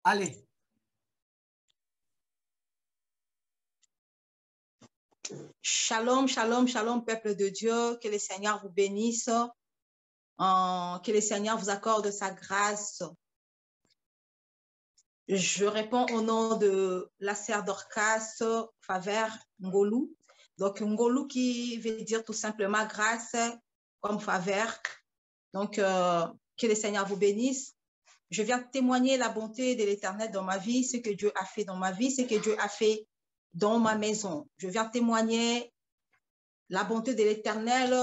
Allez. Shalom, shalom, shalom, peuple de Dieu. Que le Seigneur vous bénisse. Que le Seigneur vous accorde sa grâce. Je réponds au nom de la sœur Dorcas Favre Ngolou. Donc, Ngolou qui veut dire tout simplement grâce comme faveur. Donc, que le Seigneur vous bénisse. Je viens témoigner la bonté de l'Éternel dans ma vie, ce que Dieu a fait dans ma vie, ce que Dieu a fait dans ma maison. Je viens témoigner la bonté de l'Éternel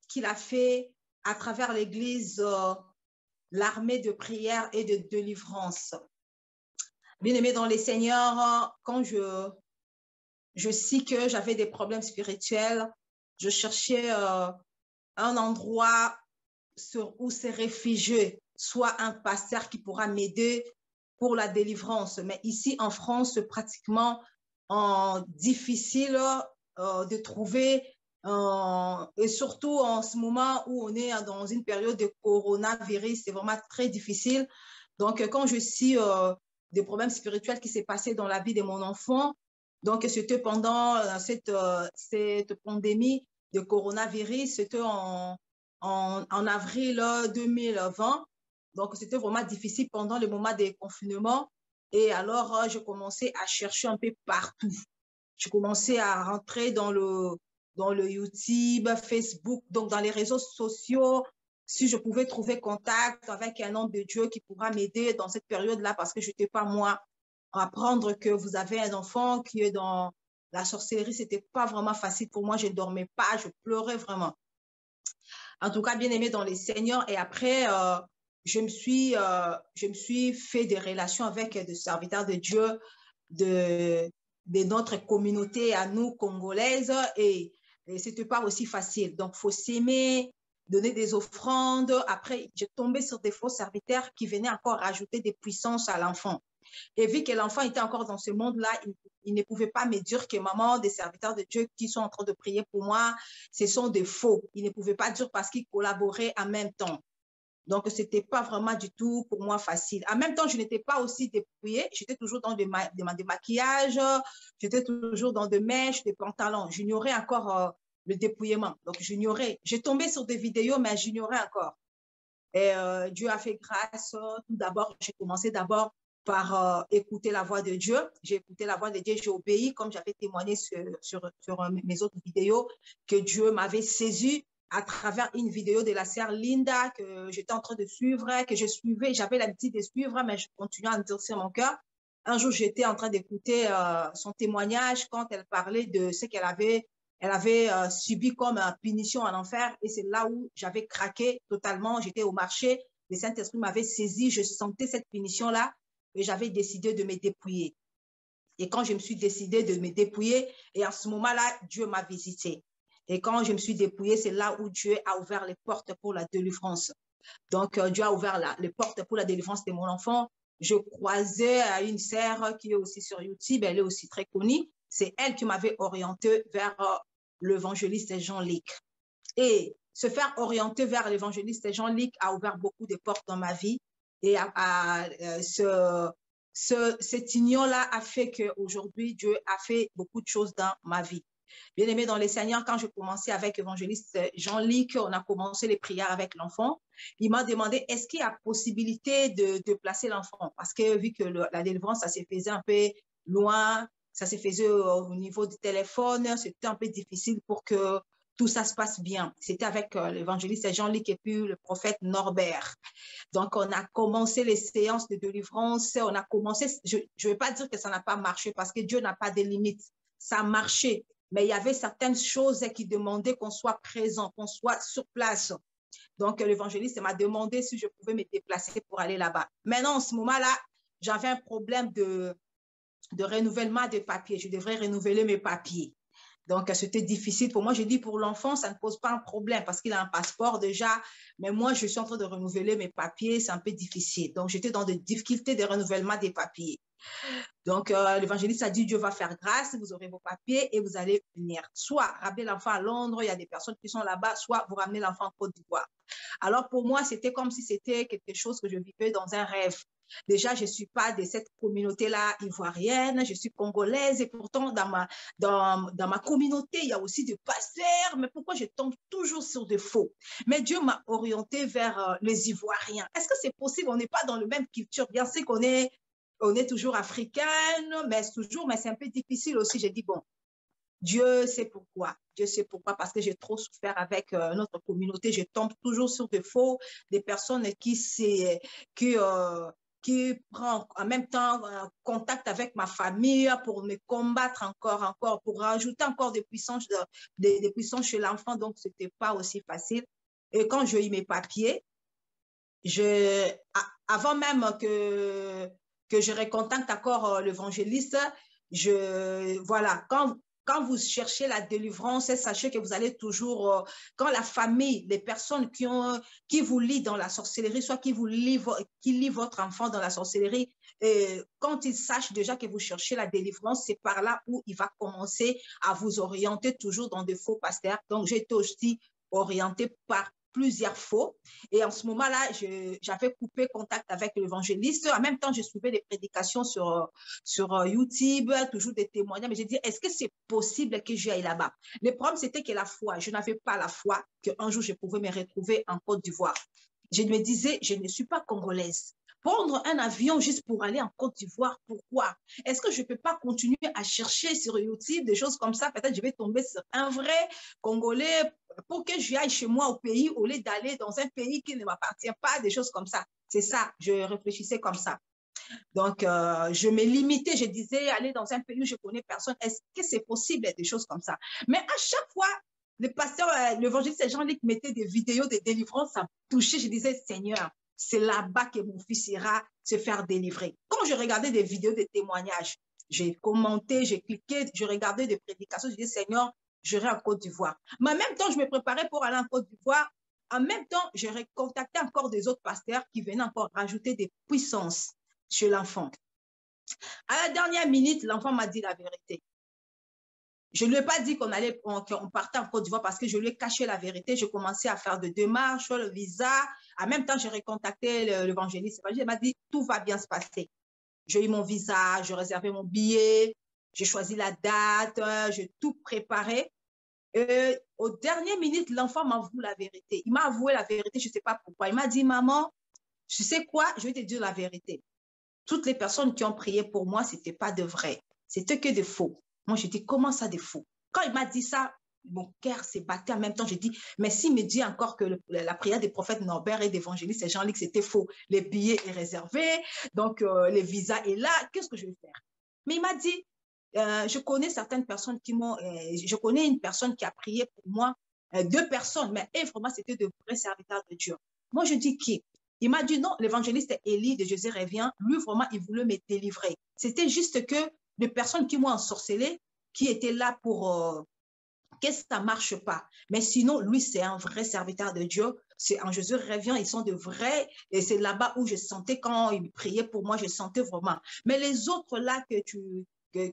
qu'il a fait à travers l'Église, l'armée de prière et de délivrance. Bien-aimé dans les seigneurs, quand je sais que j'avais des problèmes spirituels, je cherchais un endroit où se réfugier, soit un pasteur qui pourra m'aider pour la délivrance. Mais ici en France, pratiquement difficile de trouver, et surtout en ce moment où on est dans une période de coronavirus, c'est vraiment très difficile. Donc, quand je suis des problèmes spirituels qui s'est passé dans la vie de mon enfant, donc c'était pendant cette pandémie de coronavirus, c'était en avril 2020. Donc, c'était vraiment difficile pendant le moment des confinements. Et alors, je commençais à chercher un peu partout. Je commençais à rentrer dans le YouTube, Facebook, donc dans les réseaux sociaux, si je pouvais trouver contact avec un homme de Dieu qui pourra m'aider dans cette période-là, parce que je n'étais pas moi. Apprendre que vous avez un enfant qui est dans la sorcellerie, c'était pas vraiment facile pour moi. Je ne dormais pas, je pleurais vraiment. En tout cas, bien aimé dans les seigneurs. Et après, je me suis fait des relations avec des serviteurs de Dieu de notre communauté à nous, congolaises. Et c'était pas aussi facile. Donc, faut s'aimer, donner des offrandes. Après, j'ai tombé sur des faux serviteurs qui venaient encore rajouter des puissances à l'enfant. Et vu que l'enfant était encore dans ce monde-là, il ne pouvait pas me dire que maman, des serviteurs de Dieu qui sont en train de prier pour moi, ce sont des faux. Il ne pouvait pas dire parce qu'ils collaboraient en même temps. Donc, c'était pas vraiment du tout pour moi facile. En même temps, je n'étais pas aussi dépouillée. J'étais toujours dans des maquillages, j'étais toujours dans des mèches, des pantalons. J'ignorais encore le dépouillement. Donc, j'ignorais. J'ai tombé sur des vidéos, mais j'ignorais encore. Et Dieu a fait grâce. Tout d'abord, j'ai commencé d'abord par écouter la voix de Dieu. J'ai écouté la voix de Dieu, j'ai obéi, comme j'avais témoigné sur mes autres vidéos, que Dieu m'avait saisi à travers une vidéo de la sœur Linda que j'étais en train de suivre, que je suivais, j'avais l'habitude de suivre, mais je continuais à endurcir mon cœur. Un jour, j'étais en train d'écouter son témoignage quand elle parlait de ce qu'elle avait subi comme punition en enfer, et c'est là où j'avais craqué totalement. J'étais au marché, le Saint-Esprit m'avait saisi, je sentais cette punition-là, et j'avais décidé de me dépouiller. Et quand je me suis décidé de me dépouiller, et à ce moment-là, Dieu m'a visité. Et quand je me suis dépouillée, c'est là où Dieu a ouvert les portes pour la délivrance. Donc, Dieu a ouvert les portes pour la délivrance de mon enfant. Je croisais à une sœur qui est aussi sur YouTube, elle est aussi très connue. C'est elle qui m'avait orientée vers l'évangéliste Jean-Luc. Et se faire orienter vers l'évangéliste Jean-Luc a ouvert beaucoup de portes dans ma vie. Et cette union-là a fait qu'aujourd'hui, Dieu a fait beaucoup de choses dans ma vie. Bien aimé dans les Seigneurs, quand je commençais avec l'évangéliste Jean-Luc, on a commencé les prières avec l'enfant. Il m'a demandé, est-ce qu'il y a possibilité de placer l'enfant? Parce que vu que la délivrance, ça se faisait un peu loin, ça se faisait au niveau du téléphone, c'était un peu difficile pour que tout ça se passe bien. C'était avec l'évangéliste Jean-Luc et puis le prophète Norbert. Donc, on a commencé les séances de délivrance. On a commencé, je ne vais pas dire que ça n'a pas marché parce que Dieu n'a pas de limites. Ça a marché, mais il y avait certaines choses qui demandaient qu'on soit présent, qu'on soit sur place. Donc, l'évangéliste m'a demandé si je pouvais me déplacer pour aller là-bas. Maintenant, en ce moment-là, j'avais un problème de renouvellement des papiers. Je devrais renouveler mes papiers. Donc, c'était difficile pour moi. Je dis pour l'enfant, ça ne pose pas un problème parce qu'il a un passeport déjà. Mais moi, je suis en train de renouveler mes papiers. C'est un peu difficile. Donc, j'étais dans des difficultés de renouvellement des papiers. Donc, l'évangéliste a dit, Dieu va faire grâce, vous aurez vos papiers et vous allez venir. Soit ramener l'enfant à Londres, il y a des personnes qui sont là-bas, soit vous ramenez l'enfant en Côte d'Ivoire. Alors, pour moi, c'était comme si c'était quelque chose que je vivais dans un rêve. Déjà, je ne suis pas de cette communauté-là ivoirienne, je suis congolaise et pourtant dans ma communauté, il y a aussi des pasteurs. Mais pourquoi je tombe toujours sur des faux? Mais Dieu m'a orientée vers les Ivoiriens. Est-ce que c'est possible? On n'est pas dans la même culture. Bien sûr on est toujours africaine, mais c'est un peu difficile aussi. J'ai dit, bon, Dieu sait pourquoi. Dieu sait pourquoi, parce que j'ai trop souffert avec notre communauté. Je tombe toujours sur des faux, des personnes qui, qui prennent en même temps contact avec ma famille pour me combattre encore, pour rajouter encore des puissances chez l'enfant. Donc, ce n'était pas aussi facile. Et quand j'ai eu mes papiers, avant même que je recontacte encore l'évangéliste, voilà, quand vous cherchez la délivrance, sachez que vous allez toujours, quand la famille, les personnes qui vous lient dans la sorcellerie, soit qui lient votre enfant dans la sorcellerie, quand ils sachent déjà que vous cherchez la délivrance, c'est par là où il va commencer à vous orienter toujours dans de faux pasteurs. Donc, j'ai été aussi orientée par plusieurs faux. Et en ce moment-là, j'avais coupé contact avec l'évangéliste. En même temps, je suivais des prédications sur YouTube, toujours des témoignages. Mais j'ai dit, est-ce que c'est possible que j'aille là-bas? Le problème, c'était que la foi, je n'avais pas la foi qu'un jour, je pouvais me retrouver en Côte d'Ivoire. Je me disais, je ne suis pas congolaise. Prendre un avion juste pour aller en Côte d'Ivoire, pourquoi? Est-ce que je ne peux pas continuer à chercher sur YouTube des choses comme ça? Peut-être je vais tomber sur un vrai Congolais pour que je aille chez moi au pays au lieu d'aller dans un pays qui ne m'appartient pas, des choses comme ça. C'est ça, je réfléchissais comme ça. Donc, je me limitais, je disais, aller dans un pays où je connais personne, est-ce que c'est possible, des choses comme ça? Mais à chaque fois, le pasteur, l'évangéliste Jean-Luc mettait des vidéos de délivrance, ça me touchait, je disais, Seigneur, c'est là-bas que mon fils ira se faire délivrer. Quand je regardais des vidéos de témoignages, j'ai commenté, j'ai cliqué, je regardais des prédications, je disais, Seigneur, j'irai en Côte d'Ivoire. Mais en même temps, je me préparais pour aller en Côte d'Ivoire. En même temps, j'ai contacté encore des autres pasteurs qui venaient encore rajouter des puissances chez l'enfant. À la dernière minute, l'enfant m'a dit la vérité. Je ne lui ai pas dit qu'on partait en Côte d'Ivoire parce que je lui ai caché la vérité. Je commençais à faire des démarches, le visa. En même temps, j'ai recontacté l'évangéliste. Il m'a dit, tout va bien se passer. J'ai eu mon visa, j'ai réservé mon billet, j'ai choisi la date, j'ai tout préparé. Au dernier minute, l'enfant m'a avoué la vérité. Il m'a avoué la vérité, je ne sais pas pourquoi. Il m'a dit, maman, tu sais quoi, je vais te dire la vérité. Toutes les personnes qui ont prié pour moi, ce n'était pas de vrai. C'était que des faux. Moi, j'ai dit, comment ça, des faux? Quand il m'a dit ça, mon cœur s'est battu en même temps. J'ai dit, mais s'il me dit encore que la prière des prophètes Norbert et d'évangélistes et Jean-Luc, c'était faux, les billets sont réservés, donc les visas est là, qu'est-ce que je vais faire? Mais il m'a dit, je connais certaines personnes je connais une personne qui a prié pour moi, deux personnes, mais vraiment, c'était de vrais serviteurs de Dieu. Moi, je dis qui? Il m'a dit non, l'évangéliste Élie de Jésus revient, lui vraiment, il voulait me délivrer. C'était juste que les personnes qui m'ont ensorcelé, qui étaient là pour que ça ne marche pas. Mais sinon, lui, c'est un vrai serviteur de Dieu. C'est en Jésus revient, ils sont de vrais. Et c'est là-bas où je sentais, quand il priait pour moi, je sentais vraiment. Mais les autres là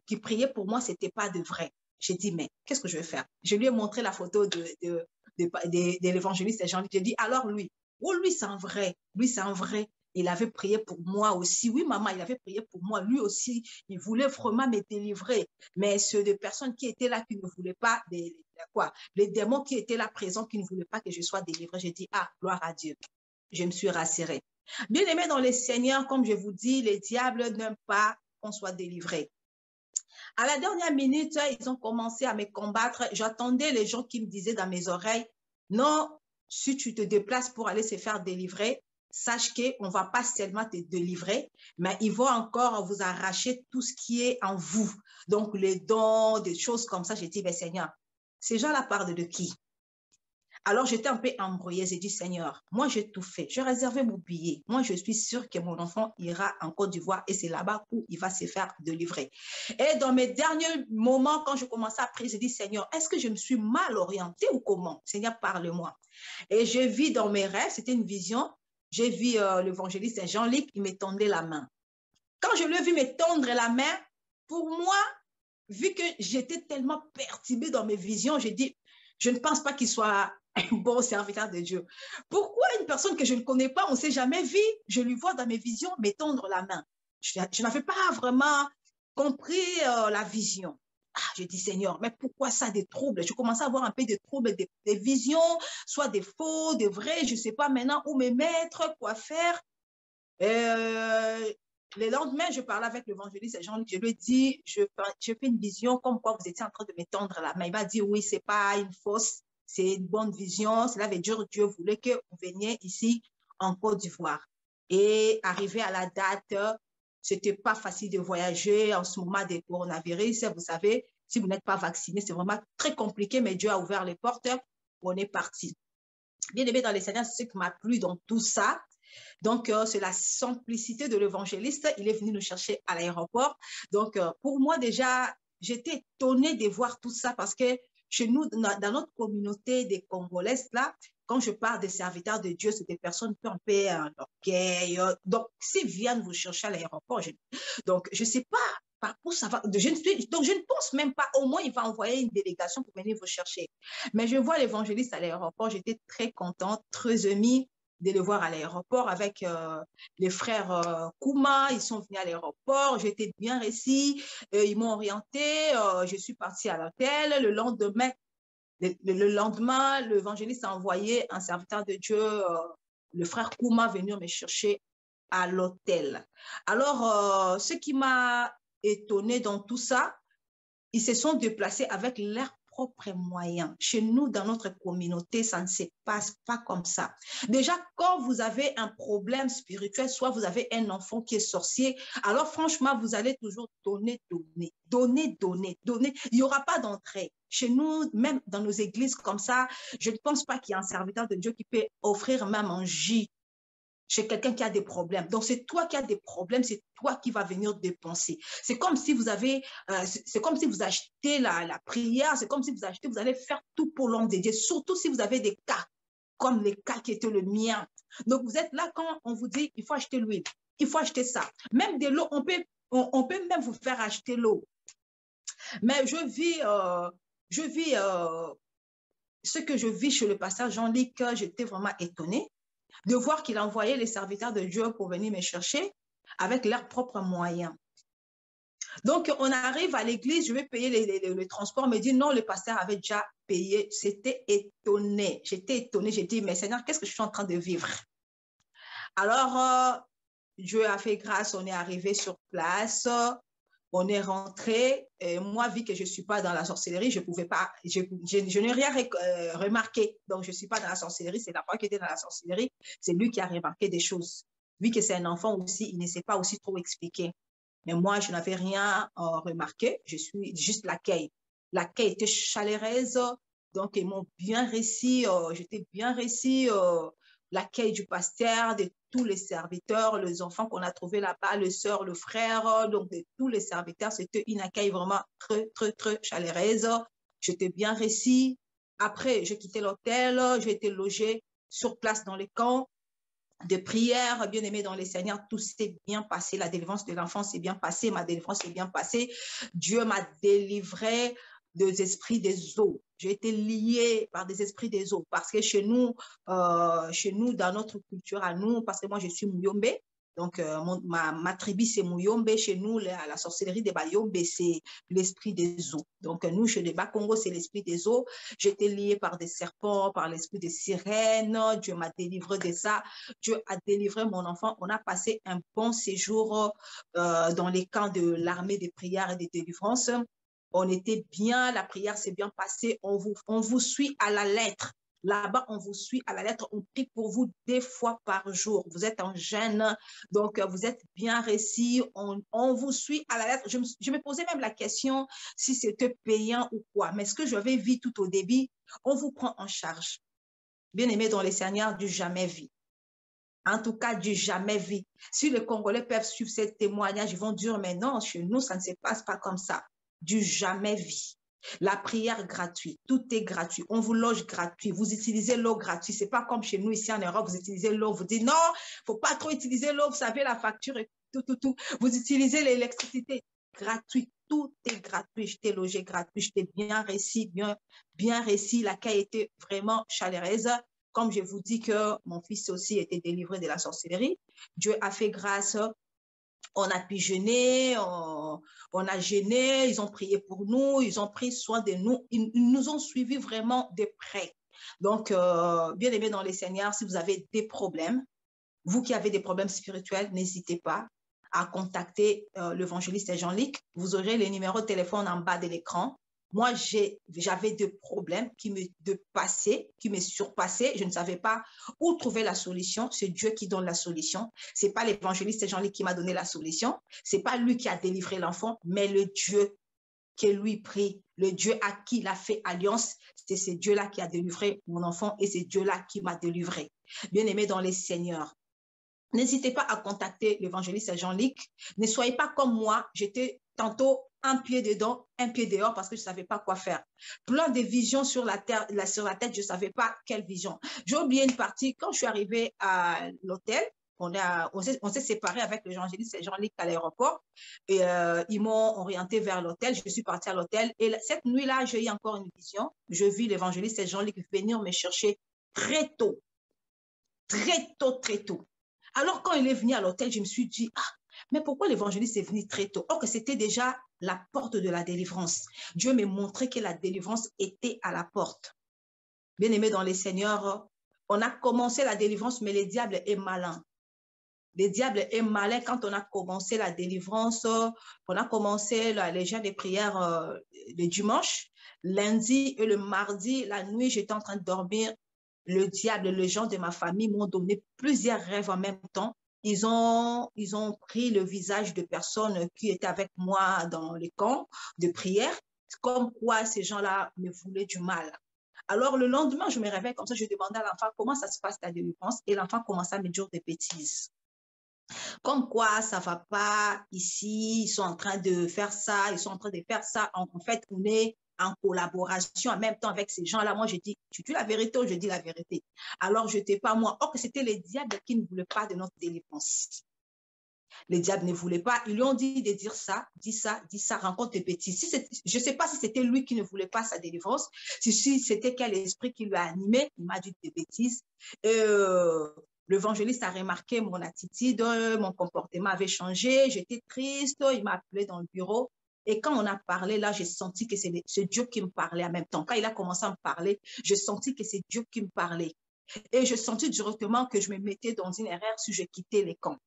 qui priaient pour moi, ce n'était pas de vrai. J'ai dit, mais qu'est-ce que je vais faire? Je lui ai montré la photo de l'évangéliste Jean-Luc. J'ai dit, alors lui, oh, lui, c'est un vrai. Lui, c'est un vrai. Il avait prié pour moi aussi. Oui, maman, il avait prié pour moi. Lui aussi, il voulait vraiment me délivrer. Mais ceux de personnes qui étaient là, qui ne voulaient pas, les démons qui étaient là présents, qui ne voulaient pas que je sois délivrée, j'ai dit, ah, gloire à Dieu. Je me suis rassurée. Bien aimé dans les Seigneurs, comme je vous dis, les diables n'aiment pas qu'on soit délivré. À la dernière minute, ils ont commencé à me combattre. J'attendais les gens qui me disaient dans mes oreilles, non, si tu te déplaces pour aller se faire délivrer, sache qu'on ne va pas seulement te délivrer, mais ils vont encore vous arracher tout ce qui est en vous. Donc, les dons, des choses comme ça. J'ai dit, ben, Seigneur, ces gens-là parlent de qui? Alors, j'étais un peu embrouillée. J'ai dit, Seigneur, moi, j'ai tout fait. J'ai réservé mon billet. Moi, je suis sûre que mon enfant ira en Côte d'Ivoire et c'est là-bas où il va se faire délivrer. Et dans mes derniers moments, quand je commençais à prier, j'ai dit, Seigneur, est-ce que je me suis mal orientée ou comment? Seigneur, parle-moi. Et je vis dans mes rêves, c'était une vision, j'ai vu l'évangéliste Jean-Luc, il me tendait la main. Quand je l'ai vu me tendre la main, pour moi, vu que j'étais tellement perturbée dans mes visions, j'ai dit, je ne pense pas qu'il soit un bon serviteur de Dieu. Pourquoi une personne que je ne connais pas, on ne s'est jamais vu, je lui vois dans mes visions m'étendre la main? Je n'avais pas vraiment compris la vision. Ah, je dis, Seigneur, mais pourquoi ça, des troubles? Je commençais à avoir un peu de troubles, des visions, soit des faux, des vrais, je ne sais pas maintenant où me mettre, quoi faire. Le lendemain, je parlais avec l'évangéliste Jean-Luc, je lui ai dit, je fais une vision comme quoi vous étiez en train de m'étendre la main. Il m'a dit, oui, ce n'est pas une fausse, c'est une bonne vision. Cela veut dire que Dieu voulait que vous veniez ici en Côte d'Ivoire. Et arrivé à la date, ce n'était pas facile de voyager en ce moment des coronavirus. Vous savez, si vous n'êtes pas vacciné, c'est vraiment très compliqué, mais Dieu a ouvert les portes. On est parti. Bien aimé dans les Seigneurs, c'est ce qui m'a plu dans tout ça. Donc, c'est la simplicité de l'évangéliste. Il est venu nous chercher à l'aéroport. Donc, pour moi, déjà, j'étais étonnée de voir tout ça parce que chez nous, dans notre communauté des Congolaises, là, quand je parle des serviteurs de Dieu, c'est des personnes qui ont un peu un orgueil. Donc, s'ils viennent vous chercher à l'aéroport, donc, je ne sais pas par où ça va. Donc, je ne pense même pas. Au moins, il va envoyer une délégation pour venir vous chercher. Mais je vois l'évangéliste à l'aéroport. J'étais très contente, très émue de le voir à l'aéroport avec les frères Kouma. Ils sont venus à l'aéroport. J'étais bien réussi. Ils m'ont orienté. Je suis partie à l'hôtel. Le lendemain, l'évangéliste a envoyé un serviteur de Dieu, le frère Kouma, venir me chercher à l'hôtel. Alors, ce qui m'a étonné dans tout ça, ils se sont déplacés avec leurs propres moyens. Chez nous, dans notre communauté, ça ne se passe pas comme ça. Déjà, quand vous avez un problème spirituel, soit vous avez un enfant qui est sorcier, alors franchement, vous allez toujours donner. Il n'y aura pas d'entrée. Chez nous, même dans nos églises comme ça, je ne pense pas qu'il y ait un serviteur de Dieu qui peut offrir même un J chez quelqu'un qui a des problèmes. Donc, c'est toi qui as des problèmes, c'est toi qui vas venir dépenser. C'est comme si vous avez, c'est comme si vous achetez la prière, c'est comme si vous achetez, vous allez faire tout pour l'homme de Dieu, surtout si vous avez des cas, comme les cas qui étaient le mien. Donc, vous êtes là quand on vous dit, il faut acheter l'huile, il faut acheter ça. Même de l'eau, on peut même vous faire acheter l'eau. Mais je vis ce que je vis chez le pasteur Jean-Luc, j'étais vraiment étonnée de voir qu'il envoyait les serviteurs de Dieu pour venir me chercher avec leurs propres moyens. Donc, on arrive à l'église, je vais payer le transport, on me dit non, le pasteur avait déjà payé. J'étais étonnée, j'ai dit, mais Seigneur, qu'est-ce que je suis en train de vivre? Alors, Dieu a fait grâce, on est arrivé sur place, on est rentré. Et moi, vu que je ne suis pas dans la sorcellerie, je pouvais pas, je n'ai rien remarqué. Donc, je ne suis pas dans la sorcellerie, c'est la fois qui était dans la sorcellerie, c'est lui qui a remarqué des choses. Vu que c'est un enfant aussi, il ne sait pas aussi trop expliquer. Mais moi, je n'avais rien remarqué, je suis juste l'accueil. L'accueil était chaleureuse, donc ils m'ont bien réussi, j'étais bien réussi, l'accueil du pasteur, de tous les serviteurs, les enfants qu'on a trouvés là-bas, les sœurs, le frère, donc de tous les serviteurs. C'était une accueil vraiment très, très, très chaleureuse. J'étais bien réussi. Après, j'ai quitté l'hôtel, j'ai été logée sur place dans les camps de prière, bien aimé dans les Seigneurs, tout s'est bien passé. La délivrance de l'enfant s'est bien passée, ma délivrance s'est bien passée. Dieu m'a délivré des esprits des eaux. J'ai été liée par des esprits des eaux parce que chez nous, dans notre culture à nous, parce que moi je suis Muyombe, donc ma tribu c'est Muyombe, chez nous la sorcellerie des Bayombe c'est l'esprit des eaux. Donc nous chez les Bas-Congo c'est l'esprit des eaux. J'ai été liée par des serpents, par l'esprit des sirènes. Dieu m'a délivré de ça. Dieu a délivré mon enfant. On a passé un bon séjour dans les camps de l'armée des prières et des délivrances. On était bien, la prière s'est bien passée. On vous suit à la lettre. Là-bas, on vous suit à la lettre. On prie pour vous 2 fois par jour. Vous êtes en jeûne, donc vous êtes bien réussi. On vous suit à la lettre. Je me posais même la question si c'était payant ou quoi. Mais ce que j'avais vu tout au début, on vous prend en charge. Bien aimé dans les Seigneurs, du jamais vu. En tout cas, du jamais vu. Si les Congolais peuvent suivre ces témoignages, ils vont dire, mais non, chez nous, ça ne se passe pas comme ça. Du jamais vu. La prière gratuite, tout est gratuit. On vous loge gratuit. Vous utilisez l'eau gratuite. C'est pas comme chez nous ici en Europe, vous utilisez l'eau. Vous dites non, faut pas trop utiliser l'eau. Vous savez, la facture et tout. Vous utilisez l'électricité gratuite. tout est gratuit. Je t'ai logé gratuit, je t'ai bien réussi, bien réussi. L'accueil était vraiment chaleureuse. Comme je vous dis que mon fils aussi était délivré de la sorcellerie, Dieu a fait grâce. On a pu jeûner, on a jeûné, ils ont prié pour nous, ils ont pris soin de nous, ils nous ont suivis vraiment de près. Donc, bien aimé dans les Seigneurs, si vous avez des problèmes, vous qui avez des problèmes spirituels, n'hésitez pas à contacter l'évangéliste Jean-Luc. Vous aurez le numéro de téléphone en bas de l'écran. Moi, j'avais des problèmes qui me surpassaient. Je ne savais pas où trouver la solution. C'est Dieu qui donne la solution. C'est pas l'évangéliste Jean-Luc qui m'a donné la solution. C'est pas lui qui a délivré l'enfant, mais le Dieu que lui prie, le Dieu à qui il a fait alliance. C'est ce Dieu-là qui a délivré mon enfant et c'est Dieu-là qui m'a délivré. Bien aimé dans les Seigneurs, n'hésitez pas à contacter l'évangéliste Jean-Luc. Ne soyez pas comme moi. J'étais tantôt un pied dedans, un pied dehors parce que je ne savais pas quoi faire. Plein de visions sur la terre, sur la tête, je ne savais pas quelle vision. J'ai oublié une partie. Quand je suis arrivée à l'hôtel, on s'est séparés avec l'évangéliste Jean-Luc à l'aéroport et ils m'ont orienté vers l'hôtel. Je suis partie à l'hôtel et cette nuit-là, j'ai eu encore une vision. Je vis l'évangéliste Jean-Luc venir me chercher très tôt. Très tôt, très tôt. Alors, quand il est venu à l'hôtel, je me suis dit, ah, mais pourquoi l'évangéliste est venu très tôt? Or que c'était déjà la porte de la délivrance. Dieu m'a montré que la délivrance était à la porte. Bien aimé dans les Seigneurs, on a commencé la délivrance, mais le diable est malin. Le diable est malin quand on a commencé la délivrance. On a commencé la légère des prières le dimanche, lundi et le mardi, la nuit, j'étais en train de dormir. Le diable, les gens de ma famille m'ont donné plusieurs rêves en même temps. Ils ont pris le visage de personnes qui étaient avec moi dans les camps de prière, comme quoi ces gens-là me voulaient du mal. Alors, le lendemain, je me réveille comme ça, je demandais à l'enfant comment ça se passe ta délivrance et l'enfant commençait à me dire des bêtises. Comme quoi, ça ne va pas ici, ils sont en train de faire ça, ils sont en train de faire ça. En fait, on est en collaboration en même temps avec ces gens-là. Moi, je dis, tu dis la vérité ou je dis la vérité? Alors, je n'étais pas moi. Or, que c'était les diables qui ne voulaient pas de notre délivrance. Les diables ne voulaient pas. Ils lui ont dit de dire ça, dis ça, rencontre des bêtises. Je ne sais pas si c'était lui qui ne voulait pas sa délivrance, si c'était quel esprit qui lui a animé. Il m'a dit des bêtises. L'évangéliste a remarqué mon attitude, mon comportement avait changé, j'étais triste, il m'a appelé dans le bureau. Et quand on a parlé, là, j'ai senti que c'est Dieu qui me parlait en même temps. Quand il a commencé à me parler, j'ai senti que c'est Dieu qui me parlait. Et je sentis directement que je me mettais dans une erreur si je quittais les camps.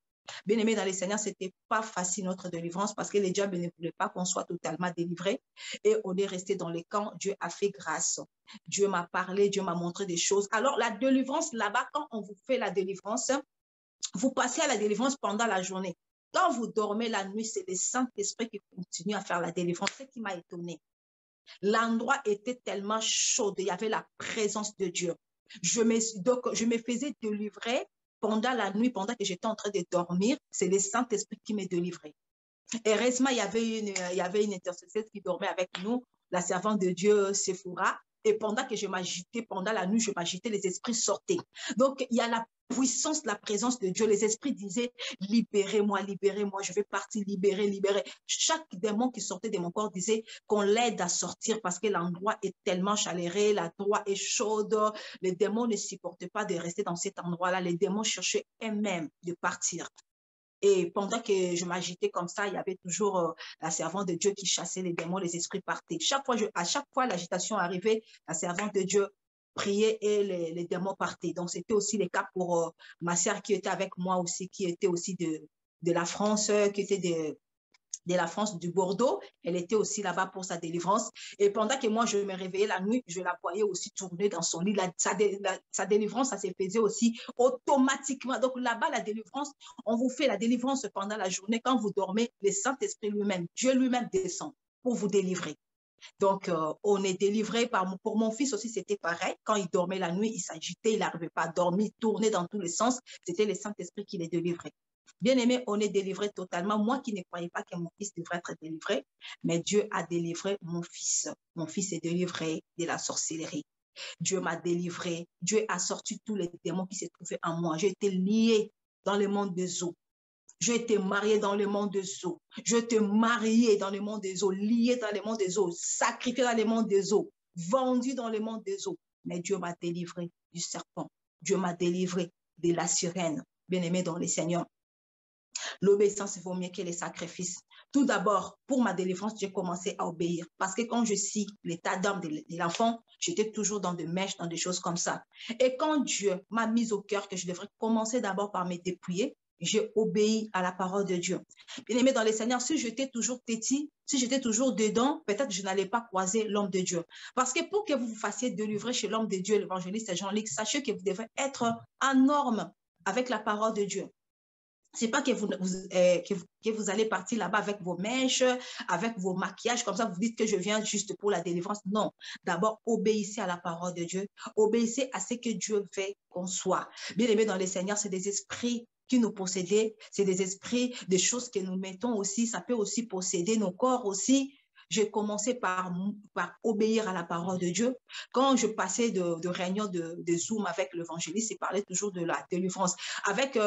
Bien aimé dans les Seigneurs, ce n'était pas facile notre délivrance parce que les diables ne voulaient pas qu'on soit totalement délivré. Et on est resté dans les camps. Dieu a fait grâce. Dieu m'a parlé, Dieu m'a montré des choses. Alors, la délivrance, là-bas, quand on vous fait la délivrance, vous passez à la délivrance pendant la journée. Quand vous dormez la nuit, c'est le Saint-Esprit qui continue à faire la délivrance. C'est ce qui m'a étonné. L'endroit était tellement chaud, il y avait la présence de Dieu. Donc, je me faisais délivrer pendant la nuit, pendant que j'étais en train de dormir. C'est le Saint-Esprit qui m'a délivré. Heureusement, il y avait une intercesseuse qui dormait avec nous, la servante de Dieu, Sephora. Et pendant que je m'agitais, pendant la nuit, je m'agitais, les esprits sortaient. Donc, il y a la puissance, la présence de Dieu. Les esprits disaient, libérez-moi, libérez-moi, je vais partir, libérer, libérer. Chaque démon qui sortait de mon corps disait qu'on l'aide à sortir parce que l'endroit est tellement chaleureux, l'endroit est chaude. Les démons ne supportaient pas de rester dans cet endroit-là. Les démons cherchaient eux-mêmes de partir. Et pendant que je m'agitais comme ça, il y avait toujours la servante de Dieu qui chassait les démons, les esprits partaient. À chaque fois, l'agitation arrivait, la servante de Dieu priait et les démons partaient. Donc, c'était aussi le cas pour ma sœur qui était avec moi aussi, qui était aussi de la France, qui était de la France, du Bordeaux. Elle était aussi là-bas pour sa délivrance. Et pendant que moi, je me réveillais la nuit, je la voyais aussi tourner dans son lit. Sa délivrance, ça se faisait aussi automatiquement. Donc là-bas, la délivrance, on vous fait la délivrance pendant la journée. Quand vous dormez, le Saint-Esprit lui-même, Dieu lui-même descend pour vous délivrer. Donc, on est délivré pour mon fils aussi, c'était pareil. Quand il dormait la nuit, il s'agitait, il n'arrivait pas à dormir, tourner dans tous les sens. C'était le Saint-Esprit qui les délivrait. Bien aimé, on est délivré totalement. Moi qui ne croyais pas que mon fils devrait être délivré, mais Dieu a délivré mon fils. Mon fils est délivré de la sorcellerie. Dieu m'a délivré. Dieu a sorti tous les démons qui se trouvaient en moi. J'ai été lié dans le monde des eaux. Je t'ai marié dans le monde des eaux. Je t'ai marié dans le monde des eaux, lié dans le monde des eaux, sacrifié dans le monde des eaux, vendu dans le monde des eaux. Mais Dieu m'a délivré du serpent. Dieu m'a délivré de la sirène. Bien-aimé dans le Seigneur. L'obéissance vaut mieux que les sacrifices. Tout d'abord, pour ma délivrance, j'ai commencé à obéir. Parce que quand je suis l'état d'âme de l'enfant, j'étais toujours dans des mèches, dans des choses comme ça. Et quand Dieu m'a mis au cœur que je devrais commencer d'abord par me dépouiller, j'ai obéi à la parole de Dieu. Bien-aimé dans les Seigneurs, si j'étais toujours têtu, si j'étais toujours dedans, peut-être je n'allais pas croiser l'homme de Dieu. Parce que pour que vous vous fassiez délivrer chez l'homme de Dieu, l'évangéliste Jean-Luc, sachez que vous devez être en norme avec la parole de Dieu. C'est pas que vous allez partir là-bas avec vos mèches, avec vos maquillages, comme ça vous dites que je viens juste pour la délivrance. Non, d'abord obéissez à la parole de Dieu, obéissez à ce que Dieu veut qu'on soit. Bien aimé dans les Seigneurs, c'est des esprits qui nous possédent, c'est des esprits, des choses que nous mettons aussi, ça peut aussi posséder nos corps aussi. J'ai commencé par obéir à la parole de Dieu. Quand je passais de réunion de Zoom avec l'évangéliste, il parlait toujours de la délivrance, avec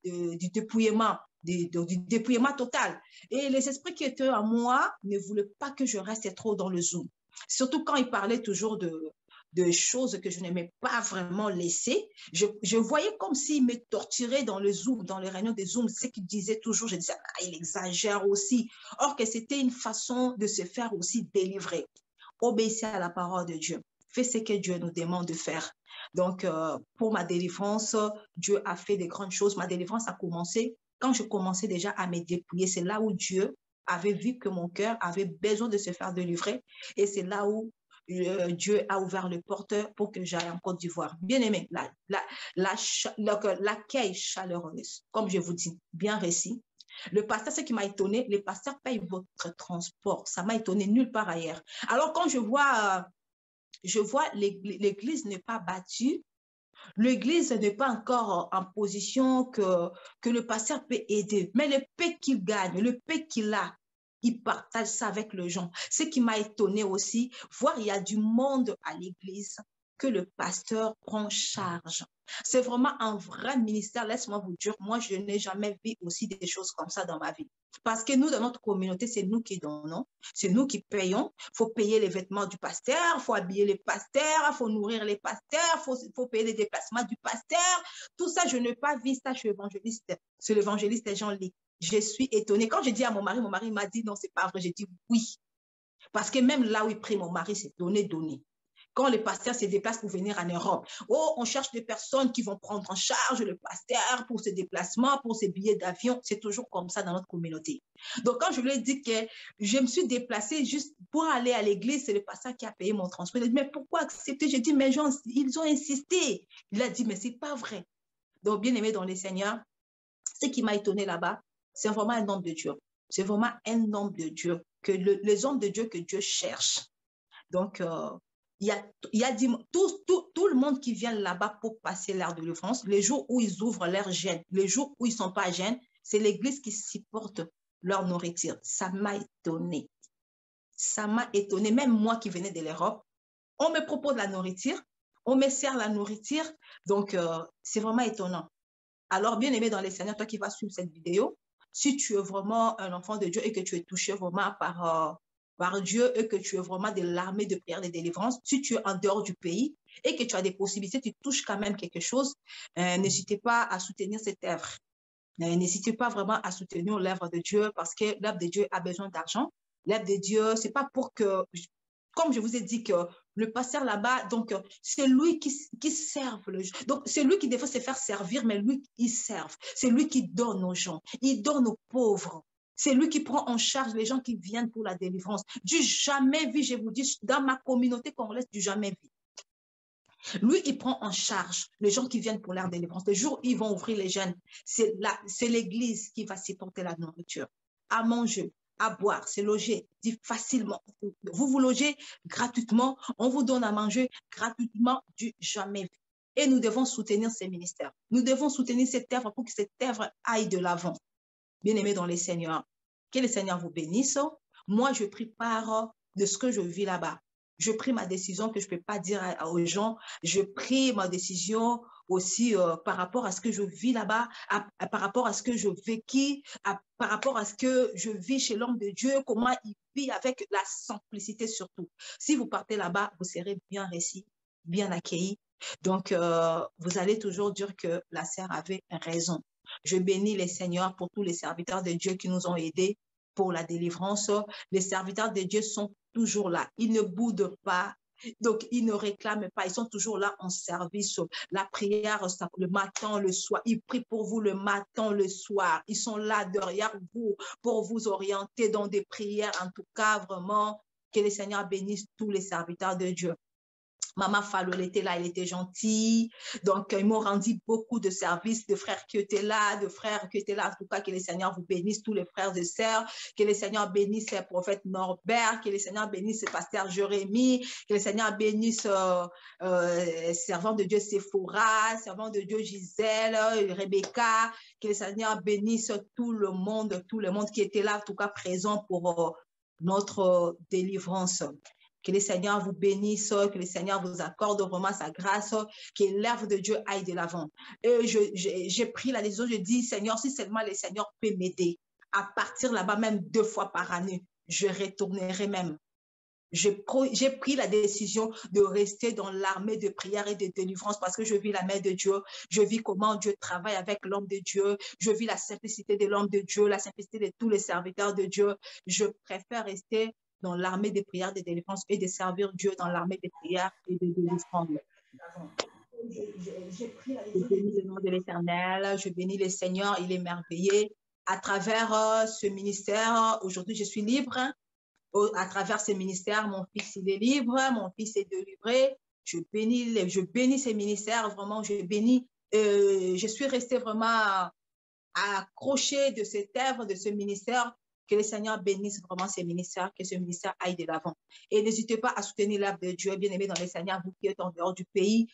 du dépouillement, du dépouillement total. Et les esprits qui étaient en moi ne voulaient pas que je reste trop dans le Zoom. Surtout quand il parlait toujours de choses que je n'aimais pas vraiment laisser. Je voyais comme s'il me torturait dans le Zoom, dans les réunions des Zoom, ce qu'il disait toujours, je disais, ah, il exagère aussi. Or que c'était une façon de se faire aussi délivrer. Obéissez à la parole de Dieu. Fais ce que Dieu nous demande de faire. Donc, pour ma délivrance, Dieu a fait des grandes choses. Ma délivrance a commencé quand je commençais déjà à me dépouiller. C'est là où Dieu avait vu que mon cœur avait besoin de se faire délivrer. Et c'est là où Dieu a ouvert le porteur pour que j'aille en Côte d'Ivoire. Bien aimé, l'accueil chaleureuse, comme je vous dis, bien réussi. Le pasteur, ce qui m'a étonné, les pasteurs payent votre transport. Ça m'a étonné nulle part ailleurs. Alors, quand je vois l'église n'est pas battue, l'église n'est pas encore en position que le pasteur peut aider. Mais le peu qu'il gagne, le peu qu'il a, il partage ça avec les gens. Ce qui m'a étonné aussi, voir il y a du monde à l'église que le pasteur prend charge. C'est vraiment un vrai ministère, laisse-moi vous dire, moi je n'ai jamais vu aussi des choses comme ça dans ma vie. Parce que nous, dans notre communauté, c'est nous qui donnons, c'est nous qui payons. Il faut payer les vêtements du pasteur, il faut habiller les pasteurs, il faut nourrir les pasteurs, il faut payer les déplacements du pasteur. Tout ça, je n'ai pas vu ça chez l'évangéliste. C'est l'évangéliste Jean-Luc. Je suis étonnée. Quand j'ai dit à mon mari m'a dit non, c'est pas vrai. J'ai dit oui. Parce que même là où il prie, mon mari, c'est donné. Quand les pasteurs se déplacent pour venir en Europe, oh, on cherche des personnes qui vont prendre en charge le pasteur pour ses déplacements, pour ses billets d'avion. C'est toujours comme ça dans notre communauté. Donc, quand je lui ai dit que je me suis déplacée juste pour aller à l'église, c'est le pasteur qui a payé mon transport. Il a dit, mais pourquoi accepter? J'ai dit, mais ils ont insisté. Il a dit, mais c'est pas vrai. Donc, bien aimé dans les Seigneurs, ce qui m'a étonné là-bas, c'est vraiment un homme de Dieu. C'est vraiment un homme de Dieu, les hommes de Dieu que Dieu cherche. Donc, il y a tout le monde qui vient là-bas pour passer l'heure de délivrance. Les jours où ils ouvrent leur jeûne, les jours où ils ne sont pas jeunes, c'est l'église qui supporte leur nourriture. Ça m'a étonné. Ça m'a étonné. Même moi qui venais de l'Europe, on me propose la nourriture, on me sert la nourriture. Donc, c'est vraiment étonnant. Alors, bien aimé dans les Seigneurs, toi qui vas suivre cette vidéo, si tu es vraiment un enfant de Dieu et que tu es touché vraiment par Dieu et que tu es vraiment de l'armée de prière de délivrance, si tu es en dehors du pays et que tu as des possibilités, tu touches quand même quelque chose, n'hésitez pas à soutenir cette œuvre. N'hésitez pas vraiment à soutenir l'œuvre de Dieu parce que l'œuvre de Dieu a besoin d'argent. L'œuvre de Dieu, c'est pas pour que, comme je vous ai dit que le pasteur là-bas, donc c'est lui qui serve. Donc c'est lui qui devrait se faire servir, mais lui, il serve. C'est lui qui donne aux gens. Il donne aux pauvres. C'est lui qui prend en charge les gens qui viennent pour la délivrance. Du jamais vu, je vous dis, dans ma communauté congolaise, du jamais vu. Lui, il prend en charge les gens qui viennent pour leur délivrance. Le jour où ils vont ouvrir les jeunes, c'est l'église qui va supporter la nourriture. À manger, à boire, c'est loger, dit facilement. Vous logez gratuitement, on vous donne à manger gratuitement, du jamais vu. Et nous devons soutenir ces ministères. Nous devons soutenir cette œuvre pour que cette œuvre aille de l'avant. Bien-aimés dans les Seigneurs, que le Seigneur vous bénisse. Moi, je prie par de ce que je vis là-bas. je pris ma décision que je ne peux pas dire aux gens. Je pris ma décision aussi par rapport à ce que je vis là-bas, par rapport à ce que je véquis, par rapport à ce que je vis chez l'homme de Dieu, comment il vit avec la simplicité surtout. Si vous partez là-bas, vous serez bien reçus, bien accueillis. Donc, vous allez toujours dire que la sœur avait raison. Je bénis les seigneurs pour tous les serviteurs de Dieu qui nous ont aidés pour la délivrance. Les serviteurs de Dieu sont toujours là. Ils ne boudent pas. Donc, ils ne réclament pas. Ils sont toujours là en service. La prière, le matin, le soir. Ils prient pour vous le matin, le soir. Ils sont là derrière vous pour vous orienter dans des prières. En tout cas, vraiment, que le Seigneur bénisse tous les serviteurs de Dieu. Maman Fallo, elle était là, elle était gentille. Donc, ils m'ont rendu beaucoup de services, de frères qui étaient là, de frères qui étaient là. En tout cas, que le Seigneur vous bénisse, tous les frères et sœurs. Que le Seigneur bénisse le prophète Norbert. Que le Seigneur bénisse le pasteur Jérémie. Que le Seigneur bénisse servant de Dieu Sephora, servant de Dieu Gisèle, Rebecca. Que le Seigneur bénisse tout le monde qui était là, en tout cas présent pour notre délivrance. Que le Seigneur vous bénisse, que le Seigneur vous accorde vraiment sa grâce, que l'œuvre de Dieu aille de l'avant. Et j'ai pris la décision, je dis, Seigneur, si seulement le Seigneur peut m'aider à partir là-bas même 2 fois par année, je retournerai même. J'ai pris la décision de rester dans l'armée de prière et de délivrance parce que je vis la main de Dieu. Je vis comment Dieu travaille avec l'homme de Dieu. Je vis la simplicité de l'homme de Dieu, la simplicité de tous les serviteurs de Dieu. Je préfère rester dans l'armée de prière, de délivrance et de servir Dieu dans l'armée de prière et de délivrance. J'ai pris la décision. Je bénis le nom de l'Éternel. Je bénis le Seigneur. Il est merveilleux. À travers ce ministère, aujourd'hui, je suis libre. À travers ce ministère, mon fils, il est libre, mon fils est délivré. Je bénis ces ministères, vraiment, je suis restée vraiment accrochée de cette œuvre, de ce ministère. Que le Seigneur bénisse vraiment ces ministères, que ce ministère aille de l'avant. Et n'hésitez pas à soutenir l'œuvre de Dieu, bien aimé dans le Seigneur, vous qui êtes en dehors du pays.